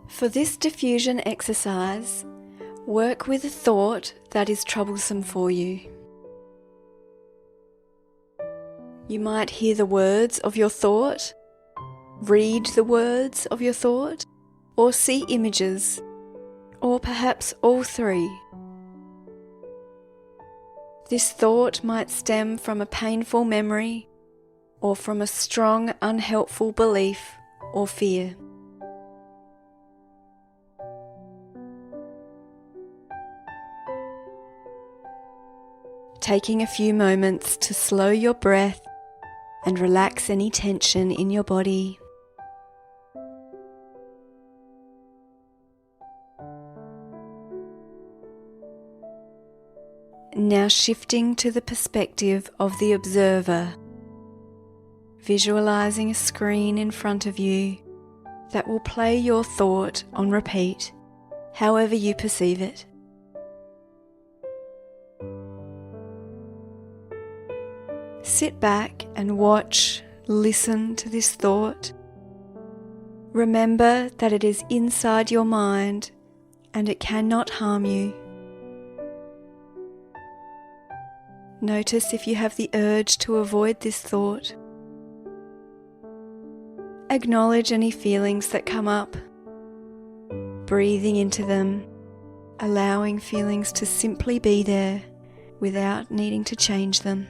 For this diffusion exercise, work with a thought that is troublesome for you. You might hear the words of your thought, read the words of your thought, or see images, or perhaps all three. This thought might stem from a painful memory or from a strong, unhelpful belief or fear. Taking a few moments to slow your breath and relax any tension in your body. Now shifting to the perspective of the observer, visualizing a screen in front of you that will play your thought on repeat, however you perceive it. Sit back and watch, listen to this thought. Remember that it is inside your mind and it cannot harm you. Notice if you have the urge to avoid this thought. Acknowledge any feelings that come up, breathing into them, allowing feelings to simply be there without needing to change them.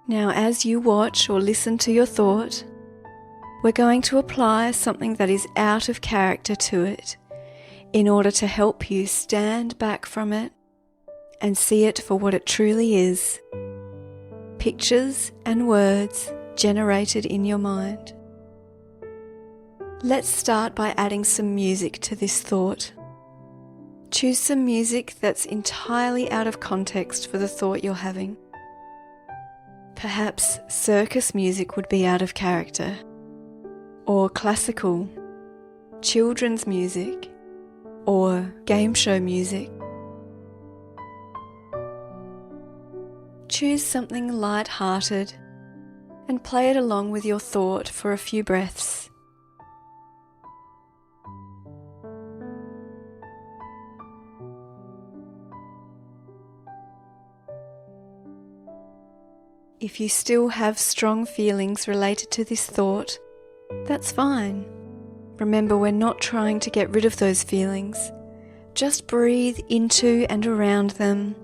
Now, as you watch or listen to your thought, we're going to apply something that is out of character to it in order to help you stand back from it and see it for what it truly is: pictures and words generated in your mind. Let's start by adding some music to this thought. Choose some music that's entirely out of context for the thought you're having. Perhaps circus music would be out of character, or classical, children's music, or game show music. Choose something light-hearted and play it along with your thought for a few breaths. If you still have strong feelings related to this thought, that's fine. Remember, we're not trying to get rid of those feelings. Just breathe into and around them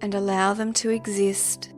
and allow them to exist.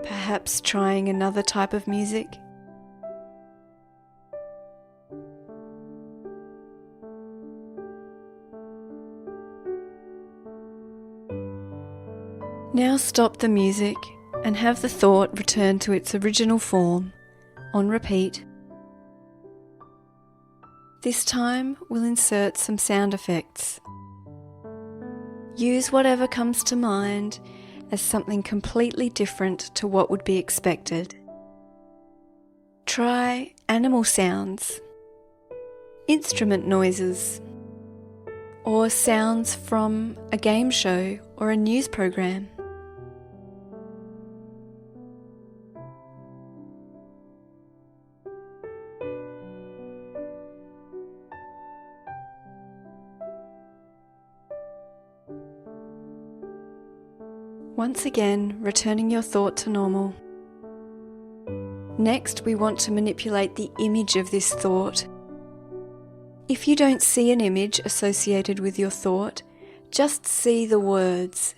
Perhaps trying another type of music. Now stop the music and have the thought return to its original form, on repeat. This time we'll insert some sound effects. Use whatever comes to mind as something completely different to what would be expected. Try animal sounds, instrument noises, or sounds from a game show or a news program. Once again, returning your thought to normal. Next, we want to manipulate the image of this thought. If you don't see an image associated with your thought, just see the words.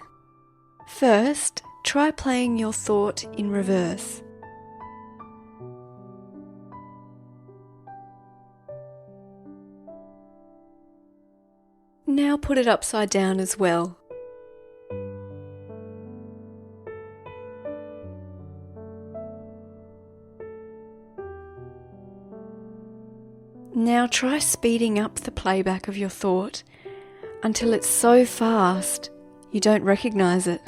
First, try playing your thought in reverse. Now put it upside down as well. Now try speeding up the playback of your thought until it's so fast you don't recognize it.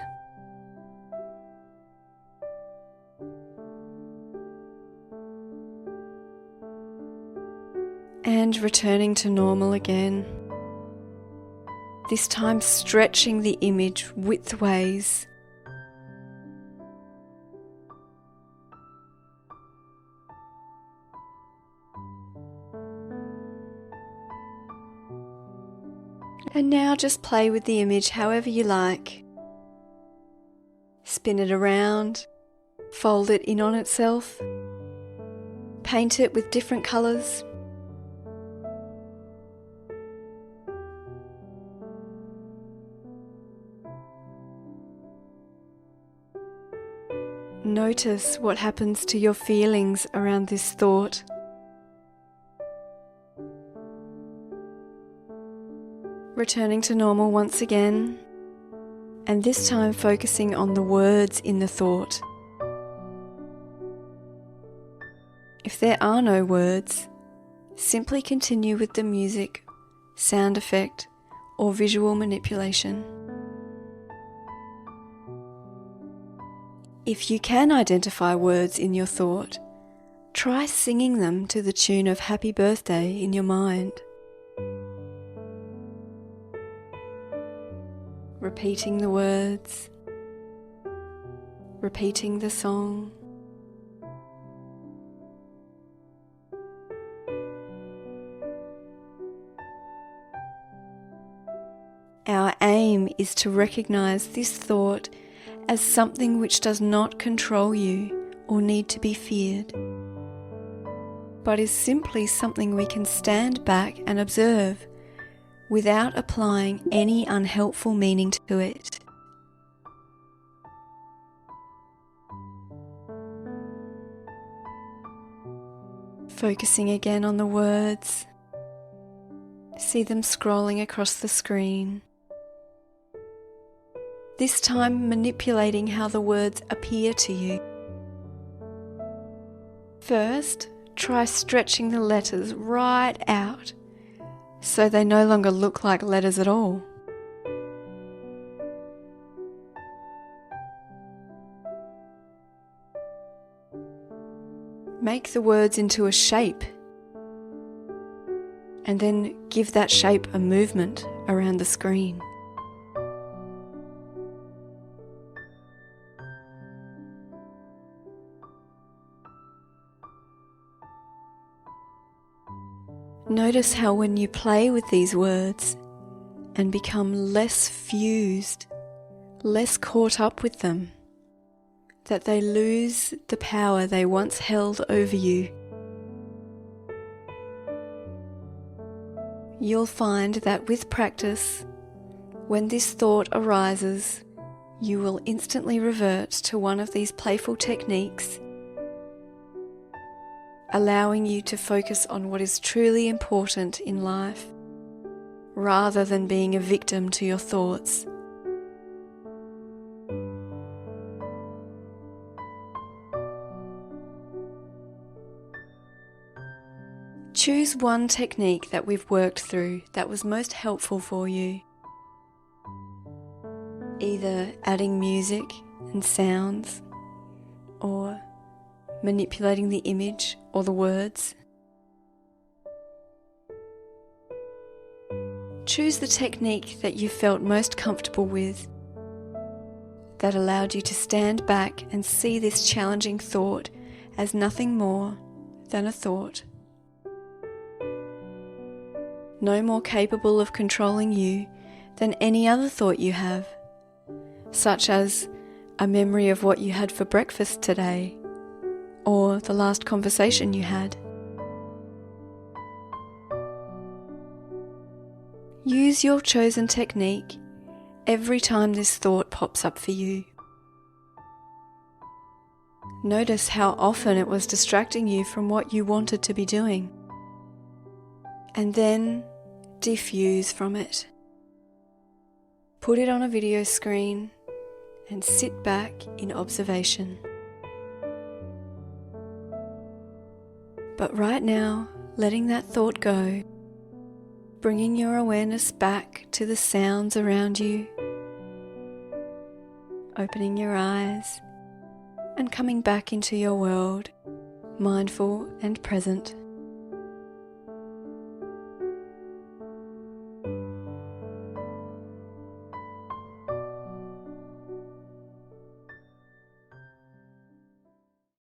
And And returning to normal again. This time stretching the image widthways. And now just play with the image however you like. Spin it around, fold it in on itself, paint it with different colours. Notice what happens to your feelings around this thought. Returning to normal once again, and this time focusing on the words in the thought. If there are no words, simply continue with the music, sound effect, or visual manipulation. If you can identify words in your thought, try singing them to the tune of Happy Birthday in your mind. Repeating the words, repeating the song. Our aim is to recognize this thought as something which does not control you or need to be feared, but is simply something we can stand back and observe without applying any unhelpful meaning to it. Focusing again on the words, see them scrolling across the screen. This time manipulating how the words appear to you. First, try stretching the letters right out so they no longer look like letters at all. Make the words into a shape and then give that shape a movement around the screen. Notice how when you play with these words and become less fused, less caught up with them, that they lose the power they once held over you. You'll find that with practice, when this thought arises, you will instantly revert to one of these playful techniques, allowing you to focus on what is truly important in life, rather than being a victim to your thoughts. Choose one technique that we've worked through that was most helpful for you. Either adding music and sounds, or manipulating the image or the words. Choose the technique that you felt most comfortable with, that allowed you to stand back and see this challenging thought as nothing more than a thought. No more capable of controlling you than any other thought you have, such as a memory of what you had for breakfast today, or the last conversation you had. Use your chosen technique every time this thought pops up for you. Notice how often it was distracting you from what you wanted to be doing, and then diffuse from it. Put it on a video screen and sit back in observation. But right now, letting that thought go, bringing your awareness back to the sounds around you, opening your eyes and coming back into your world, mindful and present.